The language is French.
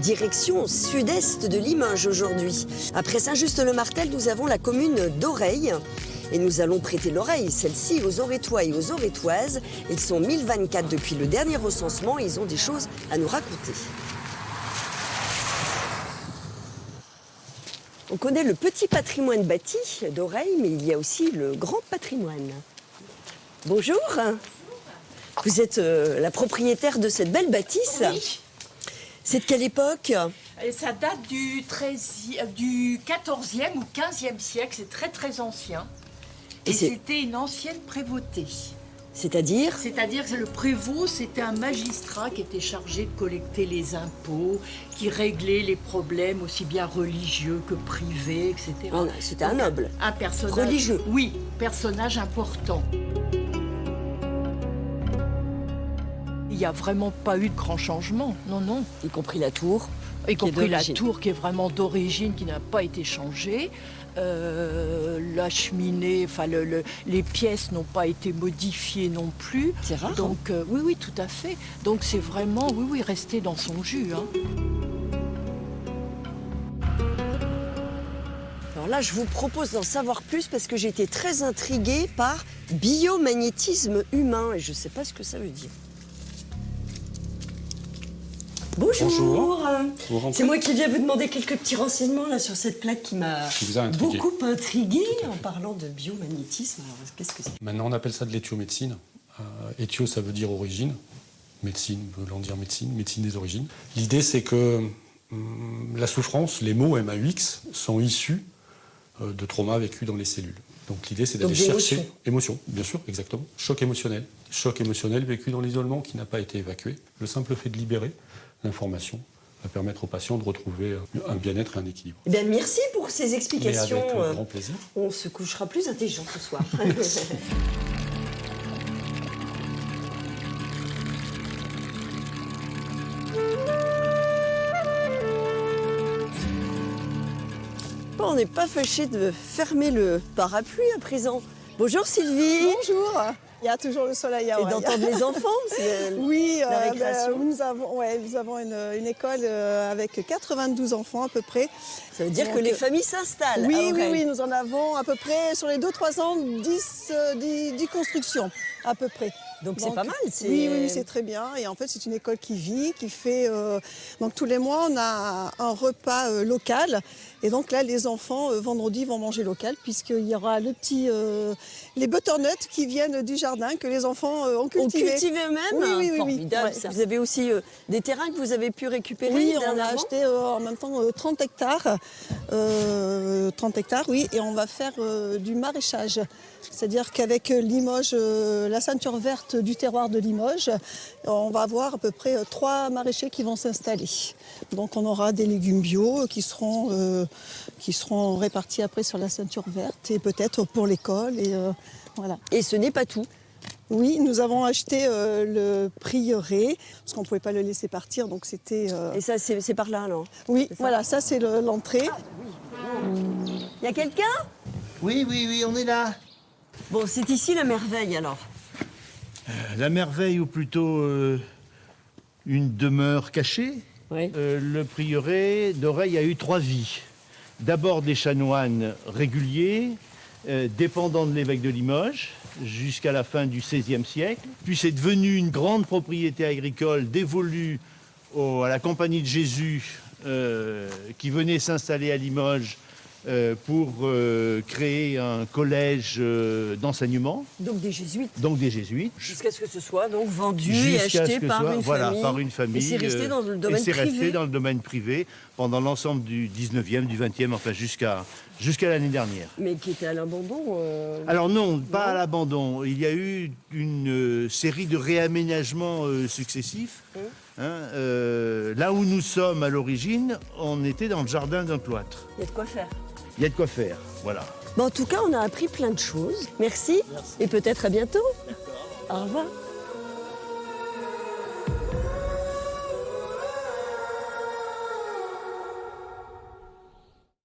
Direction sud-est de Limoges aujourd'hui. Après Saint-Just-le-Martel, nous avons la commune d'Oreille. Et nous allons prêter l'oreille, celle-ci, aux Orétois et aux Orétoises. Ils sont 1024 depuis le dernier recensement et ils ont des choses à nous raconter. On connaît le petit patrimoine bâti d'Oreille, mais il y a aussi le grand patrimoine. Bonjour. Vous êtes la propriétaire de cette belle bâtisse. Oui. C'est de quelle époque? Et ça date du 14e ou 15e siècle, c'est très très ancien. Et c'était une ancienne prévôté. C'est-à-dire? C'est-à-dire que le prévôt, c'était un magistrat qui était chargé de collecter les impôts, qui réglait les problèmes aussi bien religieux que privés, etc. C'était un noble. Un personnage religieux. Oui, personnage important. Il n'y a vraiment pas eu de grand changement, non, non. Y compris la tour. Y compris la tour qui est vraiment d'origine, qui n'a pas été changée. La cheminée, enfin les pièces n'ont pas été modifiées non plus. C'est rare. Donc oui, oui, tout à fait. Donc c'est vraiment, oui, oui, resté dans son jus. Hein. Alors là, je vous propose d'en savoir plus parce que j'ai été très intriguée par biomagnétisme humain et je ne sais pas ce que ça veut dire. Bonjour. Bonjour. C'est moi qui viens vous demander quelques petits renseignements là, sur cette plaque qui m'a beaucoup intriguée en parlant de biomagnétisme. Alors, qu'est-ce que c'est? Maintenant, on appelle ça de l'éthiomédecine. Éthio, ça veut dire origine. Médecine, voulant dire médecine, médecine des origines. L'idée, c'est que la souffrance, les mots MAUX, sont issus de traumas vécus dans les cellules. Donc l'idée, c'est d'aller chercher... Émotion, bien sûr, exactement. Choc émotionnel. Choc émotionnel vécu dans l'isolement qui n'a pas été évacué. Le simple fait de libérer l'information va permettre aux patients de retrouver un bien-être et un équilibre. Eh bien, merci pour ces explications. Mais avec grand plaisir. On se couchera plus intelligent ce soir. Bon, on n'est pas fâché de fermer le parapluie à présent. Bonjour Sylvie. Bonjour. Il y a toujours le soleil à Oreille. Et d'entendre les enfants, oui, la récréation. nous avons une école avec 92 enfants à peu près. Ça veut dire que les familles s'installent. Oui, nous en avons à peu près, sur les 2-3 ans, 10 constructions à peu près. Donc c'est pas mal. Oui, c'est très bien. Et en fait, c'est une école qui vit, qui fait... donc tous les mois, on a un repas local. Et donc là, les enfants, vendredi, vont manger local, puisqu'il y aura les butternuts qui viennent du jardin, que les enfants ont cultivé. Ont cultivé eux-mêmes? Oui. Formidable. Ouais. Vous avez aussi des terrains que vous avez pu récupérer? Oui, on a acheté en même temps 30 hectares. 30 hectares, oui. Et on va faire du maraîchage. C'est-à-dire qu'avec Limoges, la ceinture verte du terroir de Limoges, on va avoir à peu près 3 maraîchers qui vont s'installer. Donc on aura des légumes bio qui seront répartis après sur la ceinture verte et peut-être pour l'école. Et voilà. Et ce n'est pas tout. Oui, nous avons acheté le prieuré, parce qu'on ne pouvait pas le laisser partir, donc c'était... Et ça, c'est par là, alors? Oui, voilà, ça c'est l'entrée. Il y a quelqu'un? Oui, on est là. Bon, c'est ici la merveille, alors. La merveille, ou plutôt une demeure cachée. Oui. Le prieuré d'Oreille a eu 3 vies. D'abord des chanoines réguliers, dépendants de l'évêque de Limoges, jusqu'à la fin du XVIe siècle. Puis c'est devenu une grande propriété agricole dévolue à la Compagnie de Jésus, qui venait s'installer à Limoges pour créer un collège d'enseignement. Donc des jésuites. Jusqu'à ce que ce soit donc vendu et acheté par une famille. Et c'est resté dans le domaine privé. resté dans le domaine privé pendant l'ensemble du 19e, du 20e, enfin jusqu'à l'année dernière. Mais qui était à l'abandon Alors non, pas à l'abandon. Il y a eu une série de réaménagements successifs. Là où nous sommes à l'origine, on était dans le jardin d'un cloître. Il y a de quoi faire. Il y a de quoi faire, voilà. Bon, en tout cas, on a appris plein de choses. Merci. Et peut-être à bientôt. Au revoir.